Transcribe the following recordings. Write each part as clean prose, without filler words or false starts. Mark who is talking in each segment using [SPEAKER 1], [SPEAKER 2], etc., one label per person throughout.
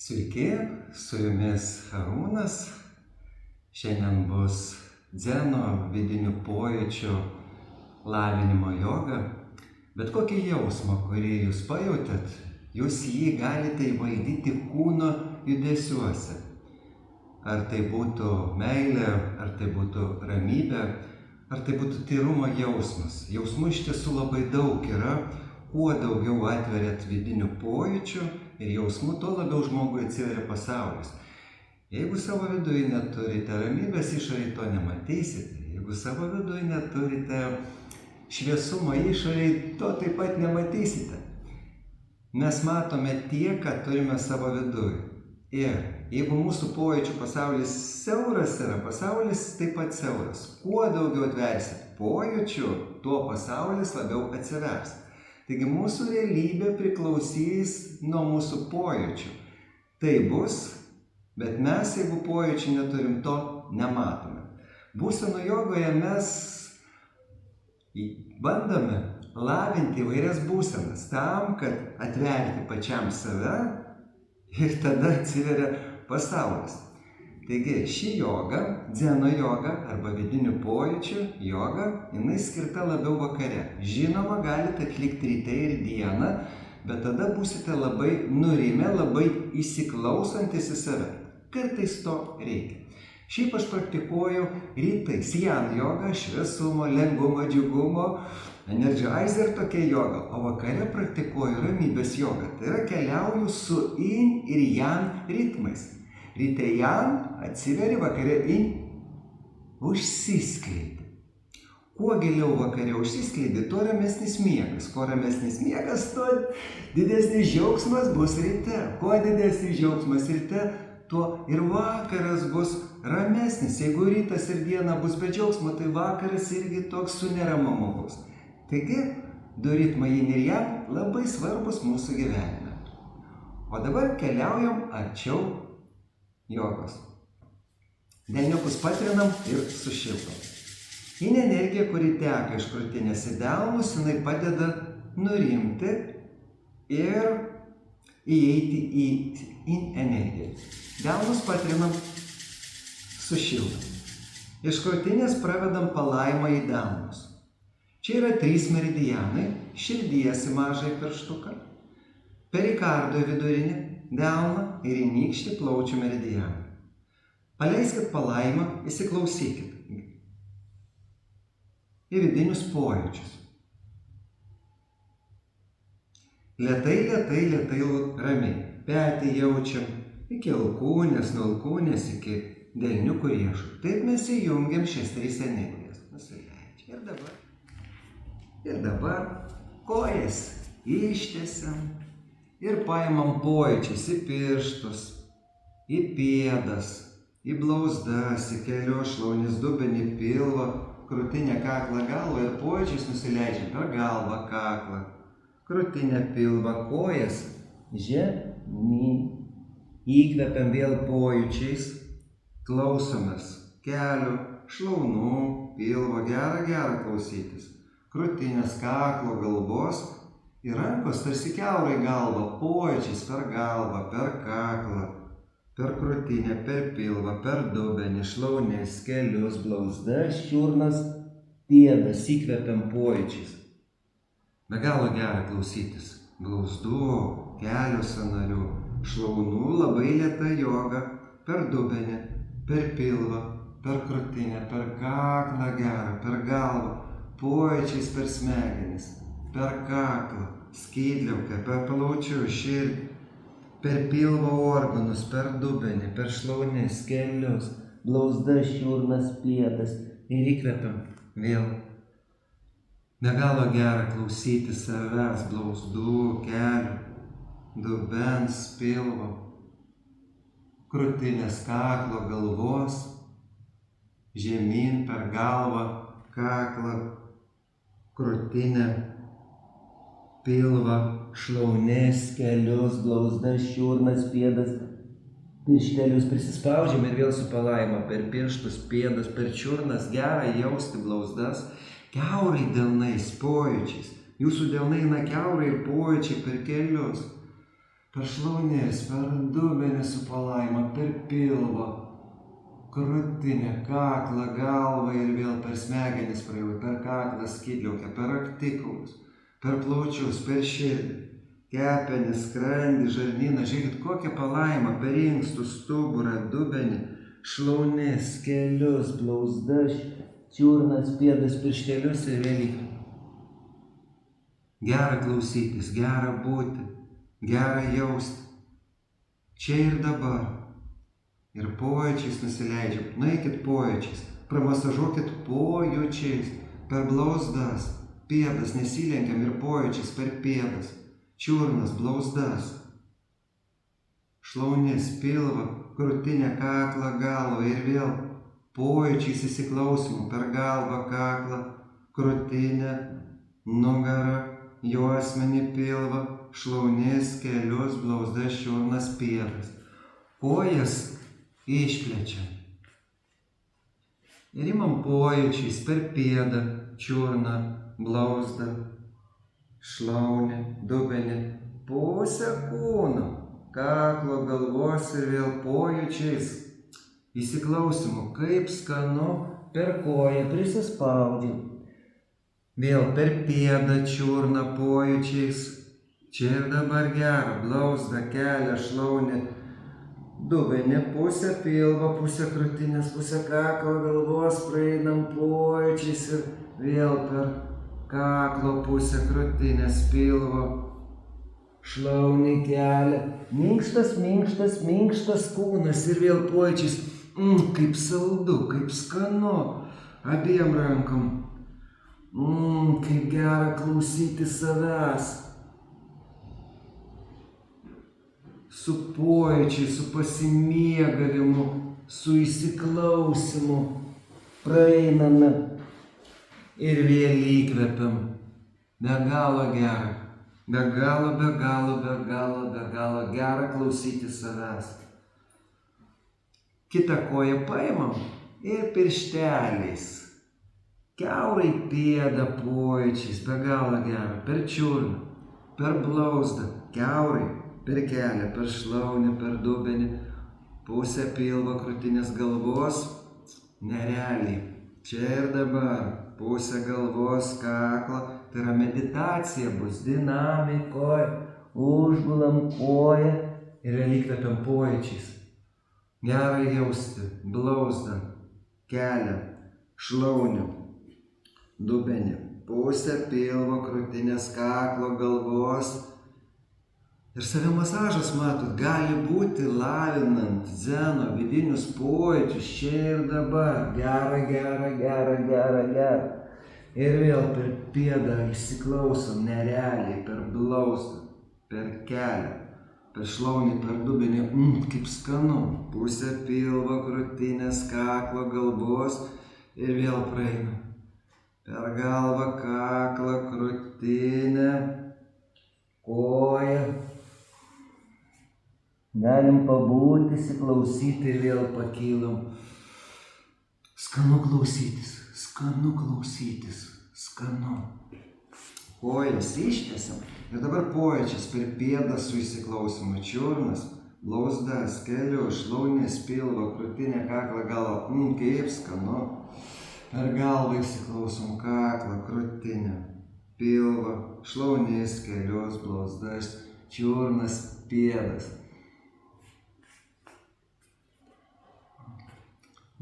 [SPEAKER 1] Sveiki, su jumis Arūnas. Šiandien bus dzeno vidinių pojūčių lavinimo joga. Bet kokį jausmą, kurį jūs pajautėt, jūs jį galite įvaldyti kūno judesiuose. Ar tai būtų meilė, ar tai būtų ramybė, ar tai būtų tyrumo jausmas. Jausmų iš tiesų labai daug yra. Kuo daugiau atveriat vidinių pojūčių ir jausmų, tuo labiau žmogui atsiveria pasaulis. Jeigu savo viduje neturite ramybės, išorėje to nematysite. Jeigu savo viduje neturite šviesumo, išorėje to taip pat nematysite. Mes matome tie, ką turime savo viduje. Ir jeigu mūsų pojūčių pasaulis siauras yra, pasaulis taip pat siauras. Kuo daugiau atversit pojūčių, tuo pasaulis labiau atsivers. Taigi mūsų realybė priklausys nuo mūsų pojūčių. Tai bus, bet mes, jeigu pojūčių neturim, to nematome. Būsenų jogoje mes bandome lavinti įvairias būsenas tam, kad atverti pačiam save ir tada atsiveria pasaulis. Taigi ši joga, dzeno joga arba vidinių pojūčių joga, jinai skirta labiau vakare. Žinoma, galite atlikti ryte ir dieną, bet tada būsite labai nurimę, labai įsiklausantis į save. Kartais to reikia. Šiaip aš praktikuoju rytais jan joga, šviesumo, lengvumo, džiugumo, energizer tokia joga, o vakare praktikuoju ramybės jogą. Tai yra keliauju su in ir jan ritmais. Ryte jan atsiveri, vakare in užsiskleidi. Kuo giliau vakare užsiskleidi, tuo ramesnis miegas. Kuo ramesnis miegas, tuo didesnis džiaugsmas bus ryte. Kuo didesnis džiaugsmas ryte, tuo ir vakaras bus ramesnis. Jeigu rytas ir diena bus be džiaugsmo, tai vakaras irgi toks su neramumu bus. Taigi, du ritmai yin ir yang labai svarbus mūsų gyvenime. O dabar keliaujam arčiau jogos. Delniukus patrinam ir sušildom. Yin energija, kuri teka iš krūtinės į delnus, jinai padeda nurimti ir įeiti į yin energiją. Delnus patrinam, sušildom. Iš krūtinės pravedam palaimą į delnus. Čia yra 3 meridianai, širdies į mažąjį pirštuką, perikardo į vidurinį delną ir į nykštį plaučių meridianą. Paleiskit palaimą, įsiklausykit į vidinius pojūčius. Lėtai, lėtai, lėtai, ramiai. Petį jaučiam iki alkūnės, nuo alkūnės iki delniukų riešų. Taip mes įjungiam šias 3 energijas. Nusileidžiam. Ir dabar kojas ištiesiam. Ir paimam pojūčius į pirštus, į pėdas, į blauzdas, į kelius, šlaunis, dubenį, pilvą, krūtinę, kaklą, galvą ir pojūčius nusileidžiam per galvą, kaklą, krūtinę, pilvą, kojas, žemyn. Įkvepiam vėl pojūčiais, klausomės kelių, šlaunų, pilvo, gera klausytis, krūtinės, kaklo, galvos. Ir rankos tarsi kiaurai galvą, pojūčiais per galvą, per kaklą, per krūtinę, per pilvą, per dubenį, šlaunės, kelius, blauzdas, čiurnas, pėdas, įkvepiam pojūčiais. Be galo gera klausytis blauzdų, kelio sąnarių, šlaunų, labai lėta joga, per dubenį, per pilvą, per krūtinę, per kaklą gera, per galvą, pojūčiais per smegenis. Per kaklą, skydliaukę, per plaučių, širdį, per pilvo organus, per dubenį, per šlaunis, kelius, blauzdas, čiurnas, pėdas ir įkvepiam vėl. Be galo gera klausyti savęs, blauzdų, kelių, dubens, pilvo, krūtinės, kaklo, galvos, žemyn per galvą, kaklą, krūtinę, pilvą, šlaunės, kelius, blauzdas, čiurnas, pėdas, pirštelius prisispaudžiam ir vėl su palaima per pirštus, pėdas, per čiurnas, gera jausti blauzdas, kiaurai delnais, pojūčiais. Jūsų delnai eina kiaurai ir pojūčiai per kelius. per šlaunis, per dubenį su palaima, per pilvą, krūtinę, kaklą, galvą ir vėl per smegenis praėjau, per kaklą, skydliaukę, per raktikaulus, per plaučius, per širdį, kepenis, skrandį, žarnyną. Žiūrėkit, kokią palaimą per inkstus, stuburą, dubenį, šlaunis, kelius, blauzdas, čiurnas, pėdas, pirštelius ir vėl įkvėpiau. Gera klausytis, gera būti, gera jausti. Čia ir dabar. Ir pojūčiais nusileidžiam. Nueikit pojūčiais, pramasažuokit pojūčiais, per blauzdas, pėdas, nesilenkiam ir pojūčiais per pėdas, čiurnas, blauzdas, šlaunis, pilvą, krūtinę, kaklą, galvą ir vėl pojūčiais įsiklausimų per galvą, kaklą, krūtinę, nugarą, juosmenį, pilvą, šlaunis, kelius, blauzdas, čiurnas, pėdas. Kojas išplečiam. Ir imam pojūčiais per pėdą, čiurną, blauzdą, šlaunį, dubenį, pusę kūno, kaklo, galvos ir vėl pojūčiais įsiklausimu, kaip skanu per koją prisispaudžiu. Vėl per pėdą, čiurną, pojūčiais, čia ir dabar gera, blauzdą, kelią, šlaunį, dubenį, pusę pilvo, pusę krūtinės, pusę kaklo, galvos, praeinam pojūčiais ir vėl per kaklo, pusę krūtinės, pilvo, šlaunį, kelią, minkštas, minkštas, minkštas kūnas ir vėl pojūčiais, kaip saldu, kaip skanu, abiem rankom, kaip gera klausyti savęs. Su pojūčiai, su pasimėgavimu, su įsiklausimu praeiname ir vėl įkvepiam. Be galo gera, be galo, be galo, be galo, be galo gera klausyti savęs. Kitą koją paimam ir piršteliais, kiaurai pėdą pojūčiais, be galo gera, per čiurną, per blauzdą, kiaurai, per kelią, per šlaunį, per dubenį, pusę pilvo, krūtinės, galvos, nerealiai, čia ir dabar, pusę galvos, kaklo, tai yra meditacija bus, dinamikoje, užgulam koją ir vėl įkvepiam pojūčiais. Gera jausti blauzdą, kelią, šlaunį, dubenį, pusę pilvo, krūtinės, kaklo, galvos. Ir savimasažas, matot, gali būti lavinant dzeno vidinius pojūčius čia ir dabar. Gera, gera, gera, gera, gera. Ir vėl per pėdą įsiklausom nerealiai, per blauzdą, per kelią, per šlaunį, per dubenį, kaip skanu. Pusę pilvo, krūtinės, kaklo, galvos ir vėl praeinam. Per galvą, kaklą, krūtinę, koją. Galim pabūti, įsiklausyti ir vėl pakylam. Skanu klausytis, skanu klausytis, skanu. Kojas ištiesiam ir dabar pojūčiais per pėdą su įsiklausimu. Čiurnas, blauzdas, kelius, šlaunis, pilvo, krūtinė, kaklą, galvą. Kaip skanu. Per galvą įsiklausom, kaklą, krūtinę, pilvą, šlaunis, kelius, blauzdas, čiurnas, pėdas.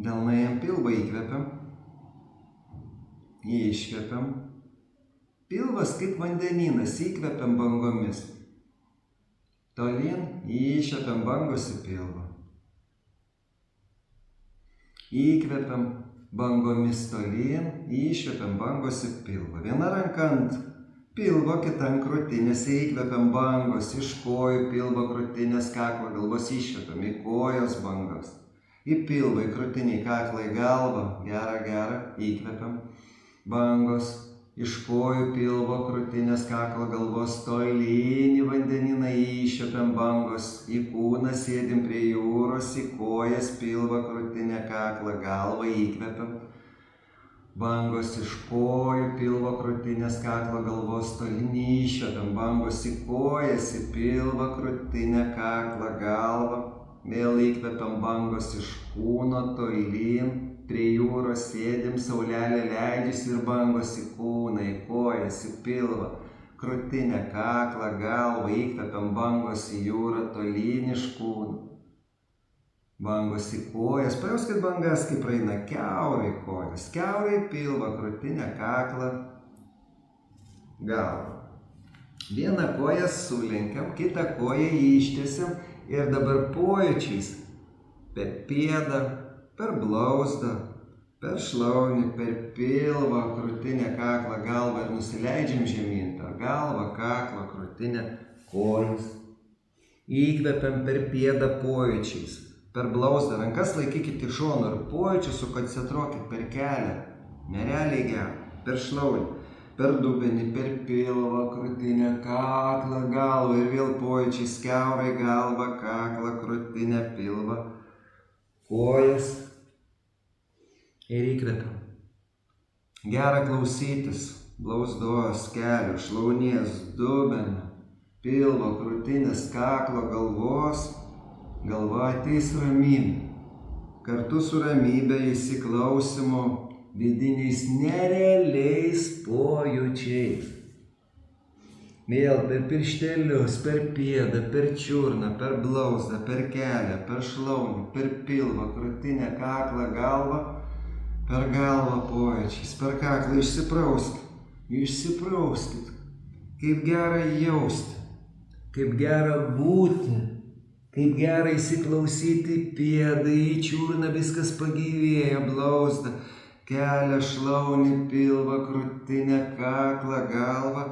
[SPEAKER 1] Delnai ant pilvo įkvepiam, iškvepiam. Pilvas kaip vandenynas, įkvepiam bangomis. Tolyn, iškvepiam bangos į pilvą. Įkvepiam bangomis tolyn, iškvepiam bangos į pilvą. Viena ranka ant pilvo, kita ant krūtinės, įkvepiam bangos iš kojų, pilvo, krūtinės, kaklo, galvos, iškvepiam į kojos bangas. Į pilvą, į krūtinį, kaklą, į galvą, gera, gera, įkvepiam, bangos, iš kojų, pilvo, krūtinės, kaklo, galvos, tolyn į vandenyną, iškvepiam bangos, į kūną, sėdim prie jūros, į kojas, pilvą, krūtinę, kaklą, galvą, įkvepiam, Bangos iš kojų, pilvo, krūtinės, kaklo, galvos tolyn iškvepiam. Bangos į kojas, į pilvą, krūtinę, kaklą, galvą. Vėl įkvepiam bangos iš kūno tolyn. Prie jūros sėdim, saulelė leidžiasi ir bangos į kūną, į kojas, į pilvą, krūtinę, kaklą, galvą. Įkvepiam bangos į jūrą tolyn iš kūno. Bangos į kojas. Pajauskit bangas, kaip praeina kiaurai kojas. Kiaurai pilvą, krūtinę, kaklą, galvą. Vieną koją sulenkiam, kitą koją ištiesiam ir dabar pojūčiais per pėdą, per blauzdą, per šlaunį, per pilvą, krūtinę, kaklą, galvą ir nusileidžiam žemyn per galvą, kaklą, krūtinę, kojas. Įkvepiam per pėdą pojūčiais, per blauzdą, rankas laikykit į šoną ir pojūčius sukoncentruokit per kelią, nerealiai gerą, per šlaunį, per dubenį, per pilvą, krūtinę, kaklą, galvą ir vėl pojūčiais kiaurai galvą, kaklą, krūtinę, pilvą, kojas. Ir įkvepiam. Gera klausytis blauzdos, kelių, šlaunies, dubenio, pilvo, krūtinės, kaklo, galvos. Galva ateis ramybė. Kartu su ramybė įsiklausimo vidiniais nerealiais pojūčiais. Vėl per pirštelius, per pėdą, per čiurną, per blauzdą, per kelią, per šlaunį, per pilvą, krūtinę, kaklą, galvą. Per galvą pojūčiais, per kaklą išsiprauskit, kaip gera jausti, kaip gera būti, kaip gera įsiklausyti į pėdą, į čiurną, viskas pagyvėja, blauzdą, kelią, šlaunį, pilvą, krūtinę, kaklą, galvą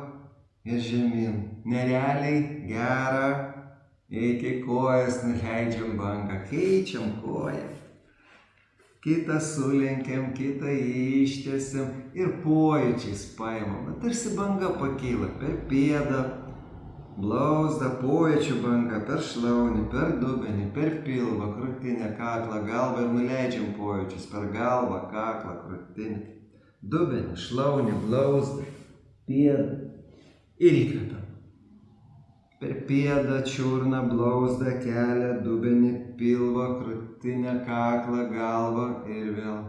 [SPEAKER 1] ir žemyn. Nerealiai gera, iki kojas nuleidžiam bangą, keičiam koją. Kitą sulenkiam, kitą ištiesiam ir pojūčiais paimam. Tarsi banga pakyla per pėdą, blauzdą, pojūčių banga, per šlaunį, per dubenį, per pilvą, krūtinę, kaklą, galvą ir nuleidžiam pojūčius per galvą, kaklą, krūtinę, dubenį, šlaunį, blauzdą, pėdą ir įkvepiam. Per pėdą, čiurną, blauzdą, kelią, dubenį, pilvą, krūtinę, kaklą, galvą ir vėl.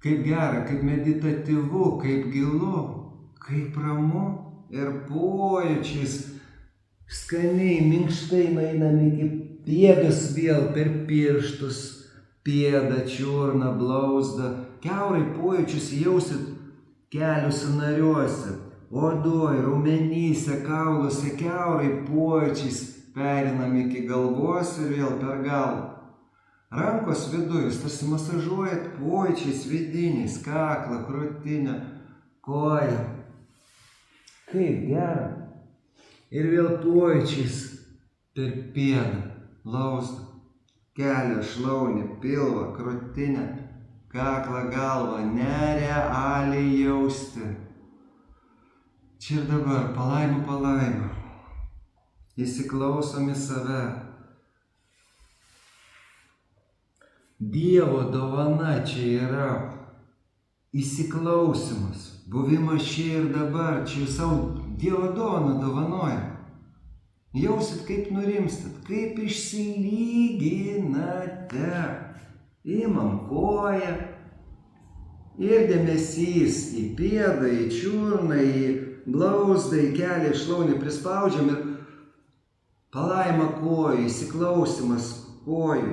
[SPEAKER 1] Kaip gera, kaip meditatyvu, kaip gilu, kaip ramu ir pojūčiais skaniai, minkštai nueinam iki pėdos vėl per pirštus, pėdą, čiurną, blauzdą. Kiaurai pojūčius jausit kelių sąnariuose. Odoj, raumenyse, kauluose, kiaurai pojūčiais perinam iki galvos ir vėl per galvą. Rankos vidujus tarsi masažuojat pojūčiais vidiniais, kaklą, krūtinę, koją. Kaip gera. Ir vėl pojūčiais per pėdą, blauzdą, kelią, šlaunį, pilvą, krūtinę, kaklą, galvą, nerealiai jausti. Čia ir dabar, palaima. Įsiklausom į save. Dievo dovana čia yra įsiklausimas, buvimas čia ir dabar, čia savo Dievo dovaną dovanoja. Jausit, kaip nurimstat, kaip išsilyginate. Imam koją ir dėmesys į pėdą, į čiurną, į blauzdą, į kelią, į šlaunį prispaudžiam ir palaima kojų, įsiklausimas kojų.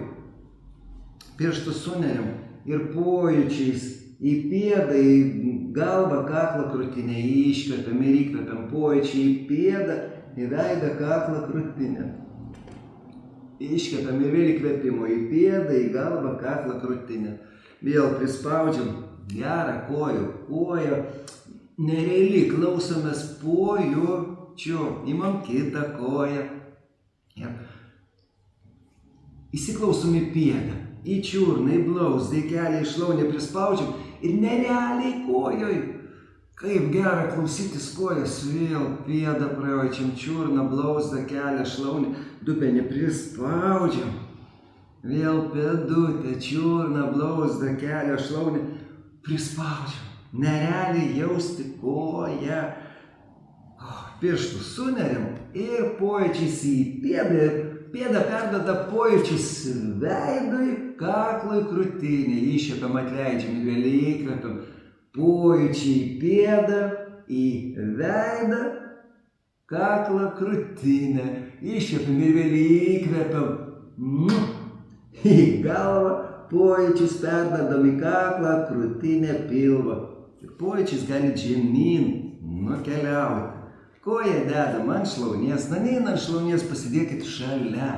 [SPEAKER 1] Pirštus suneriam ir pojūčiais į pėdą, į galvą, kaklą, krūtinę iškvepiam ir įkvepiam. Pojūčiai į pėdą, į veidą, kaklą, krūtinę. Iškvepiam ir vėl įkvepimo į pėdą, į galvą, kaklą, krūtinę. Vėl prispaudžiam gerą koją. Nerealiai klausomės pojūčių, imam kitą koją. Įsiklausom į pėdą, į čiurną, į blauzdą, į kelią, į šlaunį prispaudžiam ir nerealiai kojoj. Kaip gera klausytis kojas, vėl pėdą prajaučiam, čiurną, blauzdą, kelią, šlaunį, dubenį prispaudžiam. Vėl pėdutę, čiurną, blauzdą, kelią, šlaunį. prispaudžiam. Nerealiai jausti koją. Pirštus suneriam ir pojūčiais į pėdą. Ir pėda perduoda pojūčius veidui, kaklui, krūtinei. Iškvepiam, atleidžiam ir vėl įkvepiam. Pojūčiai į pėdą, į veidą, kaklą, krūtinę. Iškvepiam ir vėl įkvepiam. Į galvą. Pojūčius perdodam į kaklą, krūtinę, pilvą. Ir pojūčiais galit žemyn nukeliauti. Koją dedam ant šlaunies, neina ant šlaunies, pasidėkit šalia.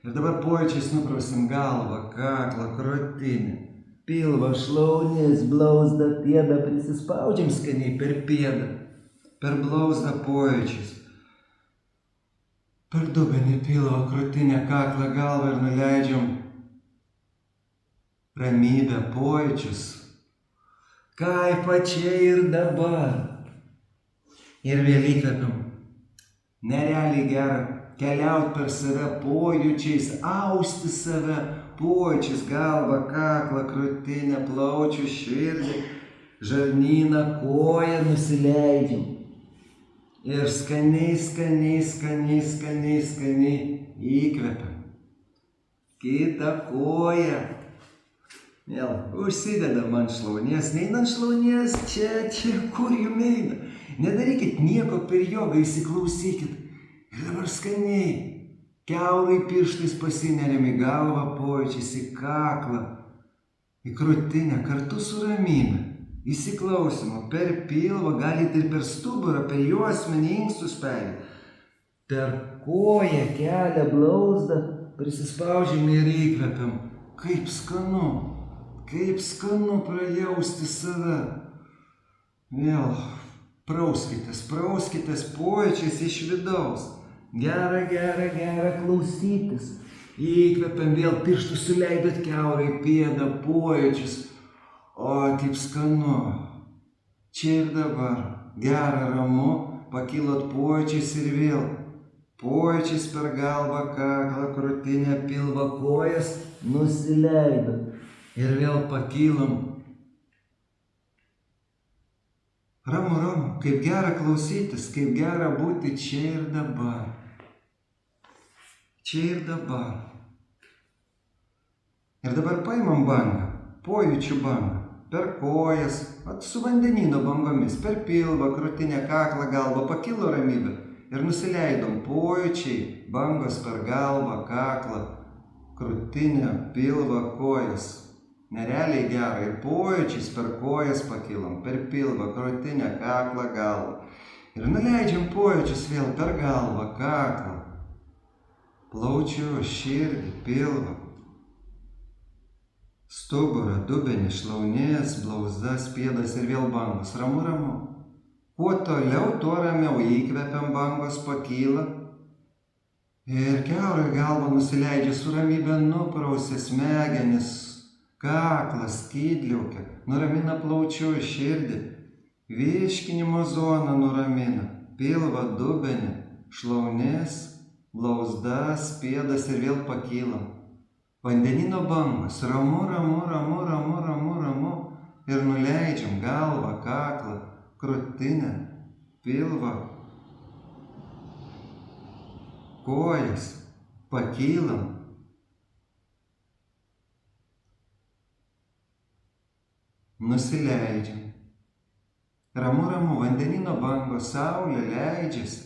[SPEAKER 1] Ir dabar pojūčiais nuprausim galvą, kaklą, krūtinę, pilvą, šlaunies, blauzdą, pėdą, prisispaudžiam skaniai per pėdą, per blauzdą pojūčiais. Per dubenį, pilvą, krūtinę, kaklą, galvą ir nuleidžiam ramybę, pojūčius. Kaifą čia ir dabar. Ir vėl įkvepiam. Nerealiai gera keliauti per save pojūčiais, austi save pojūčiais, galvą, kaklą, krūtinę, plaučių, širdį, žarnyną, koją nusileidžiam. Ir skaniai, skaniai, skaniai, skaniai, skaniai įkvepiam. Kitą koją. Vėl užsidedam ant šlaunies, neina ant šlaunies, čia, kur jum eina. Nedarykit nieko per jogą, įsiklausykit. Ir dabar skaniai, kiaurai pirštais pasineriam į galvą, pojūčiais, į kaklą, į krūtinę, kartu su ramybe. Įsiklausimo per pilvą, galite ir per stuburą, per juosmenį, inkstus perėti. Per koją, kelią, blauzdą, prisispaudžiam ir įkvepiam. Kaip skanu prajausti save. Vėl prauskitės pojūčiais iš vidaus. Gera klausytis. Įkvepiam, vėl pirštus suleidot kiaurai, pėdą, pojūčius. O, kaip skanu. Čia ir dabar. Gera, ramu, pakilot pojūčiais ir vėl. Pojūčiais per galvą, kaklą, krūtinę, pilvą, kojas, nusileidot. Ir vėl pakylam. Ramu, kaip gera klausytis, kaip gera būti čia ir dabar. Čia ir dabar. Ir dabar paimam bangą, pojūčių bangą, per kojas, su vandenyno bangomis, per pilvą, krūtinę, kaklą, galvą, pakilo ramybė. Ir nusileidom pojūčiai, bangos per galvą, kaklą, krūtinę, pilvą, kojas. Nerealiai gera ir pojūčiais per kojas pakilom, per pilvą, krūtinę, kaklą, galvą. Ir nuleidžiam pojūčius vėl per galvą, kaklą, plaučių, širdį, pilvą, stuburą, dubenį, šlaunies, blauzdas, pėdas ir vėl bangos. Ramu. Kuo toliau, tuo ramiau įkvepiam, bangos pakyla. Ir kiaurai galva nusileidžia su ramybė, nuprausia smegenis, kaklą, skydliaukę, nuramina plaučių, širdį, virškinimo zoną nuramina, pilvą, dubenį, šlaunies, blauzdas, pėdas ir vėl pakylam. Vandenino bangos, ramu. Ir nuleidžiam galvą, kaklą, krūtinę, pilvą, kojas, pakylam. Nusileidžiam. Ramu, vandenino bangos, saulė leidžiasi.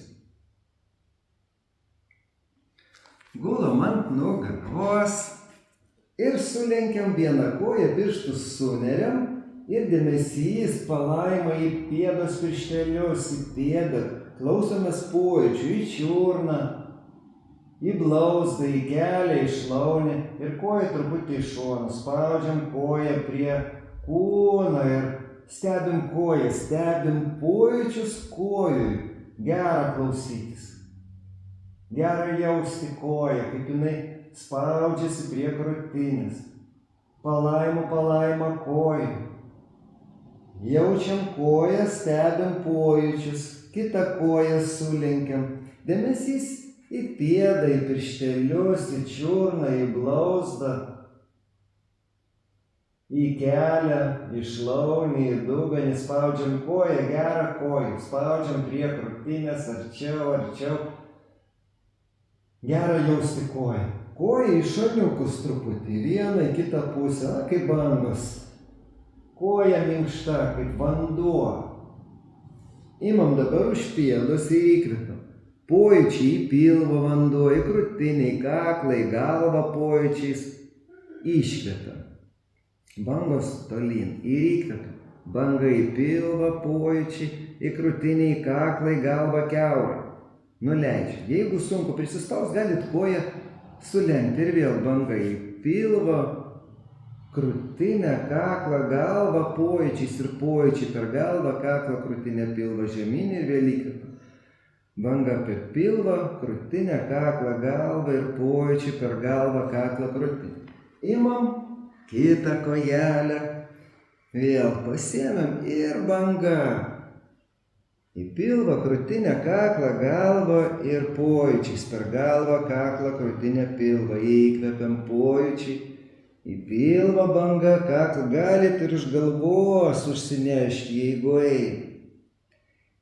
[SPEAKER 1] Gulam ant nugaros ir sulenkiam vieną koją, pirštus suneriam ir dėmesys palaima į pėdos pirštelius, į pėdą. Klausomės pojūčių, į čiurną, į blauzdą, į kelią, į šlaunį ir koją truputį į šoną. Spaudžiam koją prie kūną ir stebim koją, stebim pojūčius kojui. Gera klausytis. Gera jausti koją, kaip jinai spaudžiasi prie krūtinės. Palaima kojų. Jaučiam koją, stebim pojūčius. Kitą koją sulenkiam. Dėmesys į pėdą, į pirštelius, į čiurną, į blauzdą. į kelią, į šlaunį, į dubenį, spaudžiam koją, gerą koją, spaudžiam prie krūtinės, arčiau. Gera jausti koją. Koja į šoniukus truputį, vieną į kitą pusę, kaip bangos. Koja minkšta, kaip vanduo. Imam dabar už pėdos ir įkvepiam. Pojūčiai į pilvo vanduo, į krūtinę, į kaklą, į galvą pojūčiais. Iškvepiam. Bangos tolyn ir įkvepiam. Banga į pilvą pojūčiai, į krūtinę, į kaklą, į galvą kiaurą. Nuleidžiam. Jeigu sunku prisispaus, galit koją sulenkti ir vėl banga į pilvą, krūtinę, kaklą, galvą pojūčiais ir pojūčiai per galvą, kaklą, krūtinę, pilvą žemyn ir vėl įkvepiam. Banga per pilvą, krūtinę, kaklą, galvą ir pojūčiai per galvą, kaklą, krūtinę. Imam kitą kojelę, vėl pasiėmėm ir banga. Į pilvą, krūtinę, kaklą, galvą ir pojūčiais per galvą, kaklą, krūtinę, pilvą. Įkvepiam pojūčiai. Į pilvą banga, kaklą, galit ir iš galvos užsinešti, jeigu eina.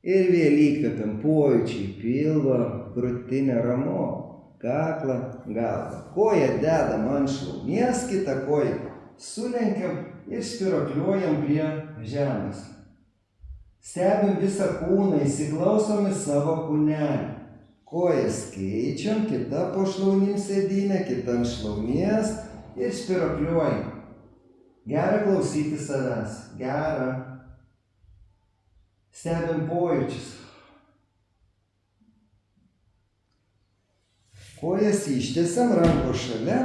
[SPEAKER 1] Ir vėl įkvepiam pojūčiai, pilvą, krūtinę, ramu, kaklą, galvą. Koją dedam ant šlaunies, kitą koją sulenkiam ir spyruokliuojam prie žemės. Stebim visą kūną, įsiklausom į savo kūnelį. Kojas keičiam, kita po šlaunim sėdynė, kita ant šlaunies ir spyruokliuojam. Gera klausyti savęs, gera. Stebim pojūčius. Kojas ištiesiam, rankos šalia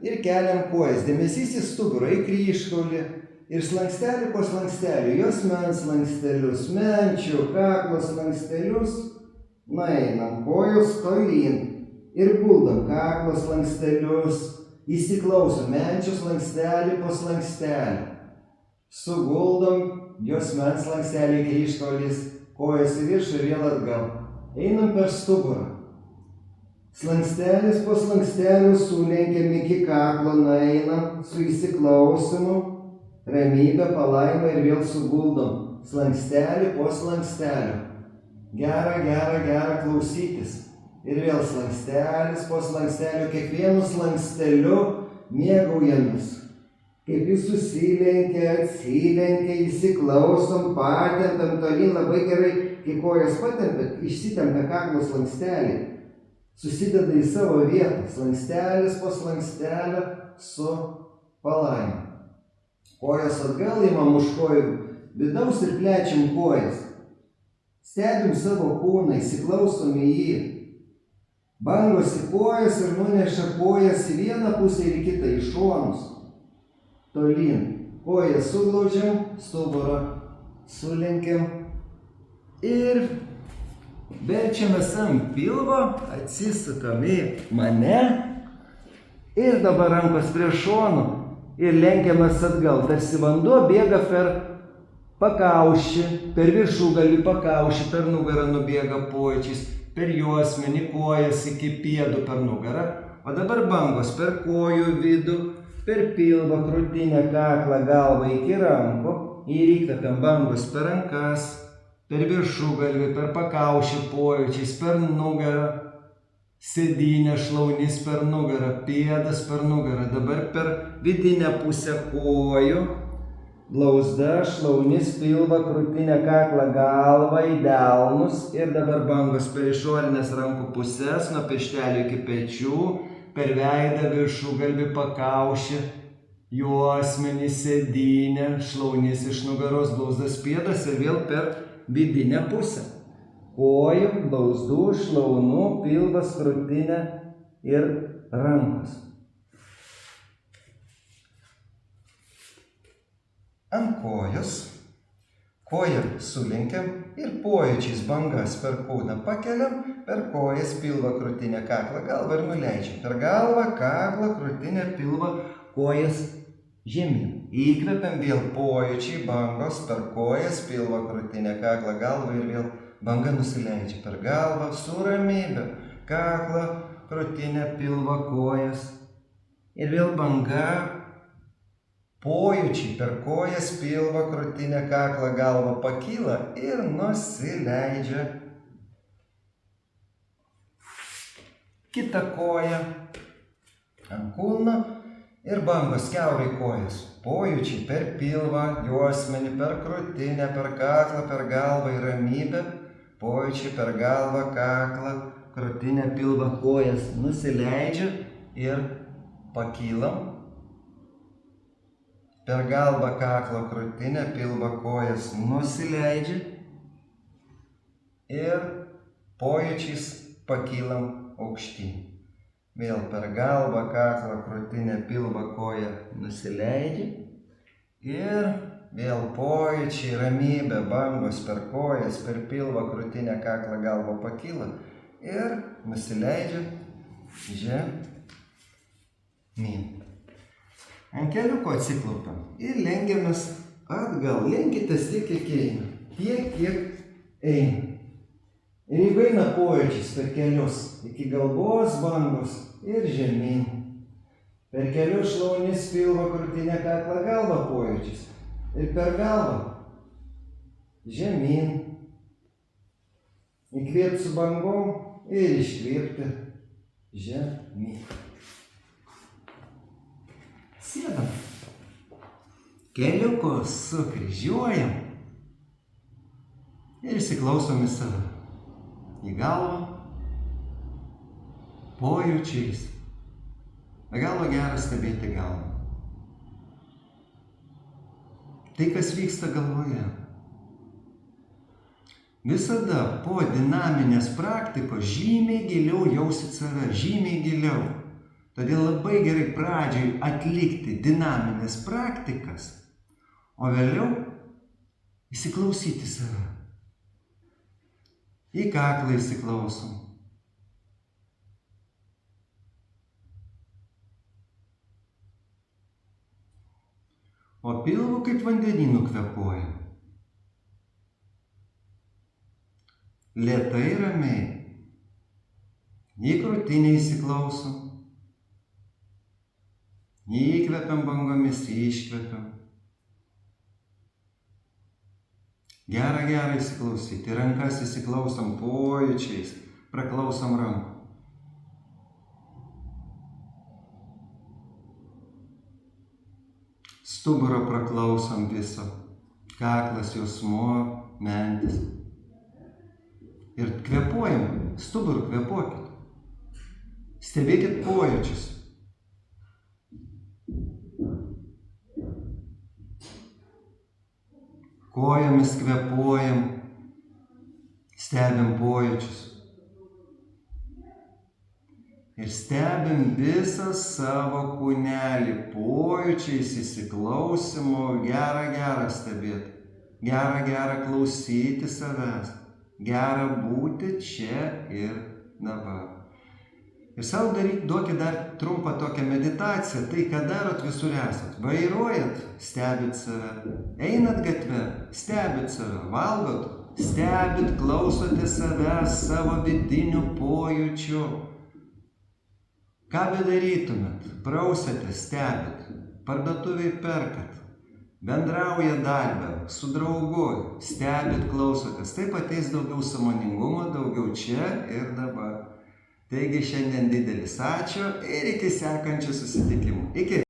[SPEAKER 1] ir keliam kojas. Dėmesys į stuburą, į kryžkaulį. Ir slankstelį po slankstelį, jos mens slankstelius, menčių, kaklo slankstelius, nueinam kojos tolyn ir guldam kaklo slankstelius, įsiklausom menčių slankstelį po slankstelį, suguldam jos mens slankstelį kryžkaulis, kojas į viršų ir vėl atgal, einam per stuburą. Slankstelis po slankstelių sulenkiam iki kaklo, nueinam su įsiklausimu, ramybę, palaimą ir vėl suguldom. Slankstelį po slankstelių. Gera klausytis. Ir vėl slankstelis po slankstelių. Kiekvienu slanksteliu mėgaujamės. Kaip jis susilenkia, atsilenkia, įsiklausom, patempiam tolyn labai gerai. Kai kojas patempia, išsitempia kaklo slankstelį. Susideda į savo vietą. Slankstelis po slankstelio su palaima. Kojas atgal imam už kojų vidaus ir plečiam kojas. Stebim savo kūną, įsiklausom į jį. Bangos į kojas ir nuneša kojas į vieną pusę ir į kitą, į šonus. Tolyn. Kojas suglaudžiam, stuburą sulenkiam ir verčiamės ant pilvo, atsisukam į mane ir dabar rankos prie šonų. Ir lenkiamas atgal, tarsi vanduo bėga per pakaušį, per viršugalvį pakaušį, per nugarą nubėga pojūčiais, per juosmenį, kojas iki pėdų per nugarą. O dabar bangos per kojų vidų, per pilvą, krūtinę, kaklą, galvą iki rankų. Ir įkvepiam bangos per rankas, per viršugalvį, per pakaušį pojūčiais, per nugarą. Sėdynė, šlaunis per nugarą, pėdas per nugarą, dabar per vidinę pusę kojų, blauzda, šlaunis, pilvą, krūtinę, kaklą, galvą, į delnus ir dabar bangos per išorinės rankų pusės, nuo pirštelių iki pečių, per veidą, viršugalvį, pakaušį, juosmenį, sėdynę, šlaunis iš nugaros, blauzdas, pėdas ir vėl per vidinę pusę. Kojų, blauzdų, šlaunų, pilvas, krūtinė ir rankos. Ant kojos, koją sulenkiam ir pojūčiais bangas per kūną pakeliam, per kojas, pilvą, krūtinę, kaklą, galvą ir nuleidžiam. Per galvą, kaklą, krūtinę, pilvą, kojas žemyn. Įkvepiam vėl pojūčiai, bangos per kojas, pilvą, krūtinę, kaklą, galvą ir vėl banga nusileidžia per galvą su ramybe, kaklą, krūtinę, pilvą, kojas. Ir vėl banga Pojūčiai per kojas, pilvą, krūtinę, kaklą, galvą pakyla ir nusileidžia. Kita koja ant kulno ir bangos kiaurai kojas. Pojūčiai per pilvą, juosmenį, per krūtinę, per kaklą, per galvą į ramybę. Pojūčiai per galvą, kaklą, krūtinę, pilvą, kojas nusileidžia ir pakylam. Per galvą, kaklą, krūtinę, pilvą, kojas nusileidžia ir pojūčiais pakylam aukštyn. Vėl per galvą, kaklą, krūtinę, pilvą, koją nusileidžia ir vėl pojūčiai, ramybė, bangos per kojas, per pilvą, krūtinę, kaklą, galvą pakyla ir nusileidžia žemyn. Ant keliuko atsiklaupiam ir lenkiamės atgal. Lenkitės tiek, kiek eina. Tiek, kiek eina. Ir jeigu eina pojūčiais per kelius, iki galvos bangos ir žemyn. Per kelius šlaunis, pilvą, krūtinę, kaklą, galvą pojūčiais. Ir per galvą žemyn. Įkvėpti su bangom ir iškvėpti žemyn. Sėdam. Keliukus sukryžiuojam ir įsiklausom į save. Į galvą, pojūčiais. Be galo gera stebėti galvą. Tai, kas vyksta galvoje. Visada po dinaminės praktikos žymiai giliau jausit save, žymiai giliau. Todėl labai gerai pradžiai atlikti dinaminės praktikas, o vėliau įsiklausyti save. Į kaklą įsiklausom. O pilvu kaip vandenynu kvėpuojam. Lėtai, ramiai. Į krūtinę įsiklausom. Įkvepiam bangomis, iškvepiam. Gera įsiklausyti. Rankas įsiklausom pojūčiais, praklausom rankų. Stuburo praklausom viso. Kaklas, jausmuo, mentis. Ir kvėpuojam, stuburu kvėpuokit. Stebėkit pojūčius. Kojomis kvėpuojam, stebim pojūčius. Ir stebim visą savo kūnelį, pojūčiais, įsiklausimu, gera stebėti, gera klausyti savęs, gera būti čia ir dabar. Ir savo duokit dar trumpą tokią meditaciją, tai ką darot visur esat. Vairuojat, stebit save, einat gatve, stebit save, valgot, stebit, klausote savęs, savo vidinių pojūčių. Ką bedarytumėt, prausate, stebit, parduotuviai perkat, bendrauja darbe, su draugu, stebit, klausotės. Taip ateis daugiau sąmoningumo, daugiau čia ir dabar. Taigi šiandien didelis ačiū ir iki sekančių susitikimų. Iki.